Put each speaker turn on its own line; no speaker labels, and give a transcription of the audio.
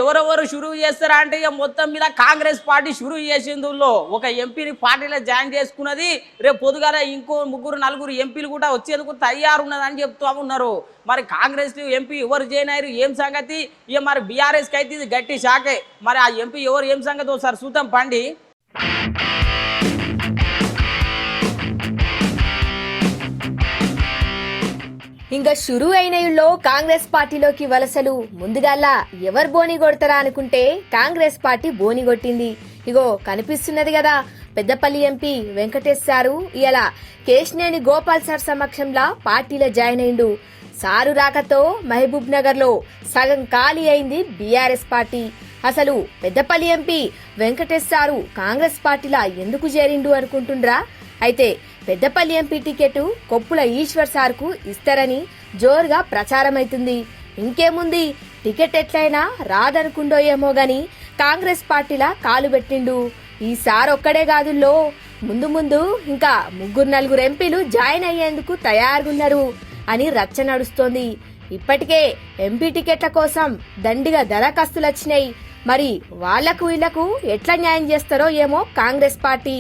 ఎవరెవరు షురువు చేస్తారా అంటే ఇక మొత్తం మీద కాంగ్రెస్ పార్టీ షురువు చేసిందులో ఒక ఎంపీని పార్టీలో జాయిన్ చేసుకున్నది. రేపు పొద్దుగాల ఇంకో ముగ్గురు నలుగురు ఎంపీలు కూడా వచ్చేందుకు తయారున్నదని చెప్తూ ఉన్నారు. మరి కాంగ్రెస్ ఎంపీ ఎవరు జాయిన్ అయ్యారు ఏం సంగతి, ఇక మరి బీఆర్ఎస్కి అయితే ఇది గట్టి షాకే. మరి ఆ ఎంపీ ఎవరు ఏం సంగతి ఒకసారి చూద్దాం పండి.
ఇంకా షురు అయినయుల్లో కాంగ్రెస్ పార్టీలోకి వలసలు ముందుగాల ఎవరు బోని కొడతారా అనుకుంటే కాంగ్రెస్ పార్టీ బోని కొట్టింది. ఇగో కనిపిస్తున్నది కదా, పెద్దపల్లి ఎంపీ వెంకటేష్ సారు ఇలా కేశినేని గోపాల్ సార్ సమక్షంలో పార్టీలో జాయిన్ అయిండు. సారు రాకతో మహబూబ్ నగర్ లో సగం ఖాళీ అయింది బీఆర్ఎస్ పార్టీ. అసలు పెద్దపల్లి ఎంపీ వెంకటేష్ సారు కాంగ్రెస్ పార్టీలా ఎందుకు చేరిండు అనుకుంటుండ్రా? అయితే Peddapalli MP ticket Koppula Eshwar sir కు ఇస్తారని జోరుగా ప్రచారం అవుతుంది. ఇంకేముంది, టికెట్ ఎట్లయినా రాదనుకుండో ఏమో గాని కాంగ్రెస్ పార్టీలా కాలు పెట్టిండు. ఈసారి ఒక్కడే కాదుల్లో ముందు ముందు ఇంకా ముగ్గురు నలుగురు ఎంపీలు జాయిన్ అయ్యేందుకు తయారుగున్నారు అని రచ్చ నడుస్తోంది. ఇప్పటికే ఎంపీ టికెట్ల కోసం దండిగా దరఖాస్తులు వచ్చినాయి. మరి వాళ్లకు వీళ్లకు ఎట్లా న్యాయం చేస్తారో ఏమో కాంగ్రెస్ పార్టీ.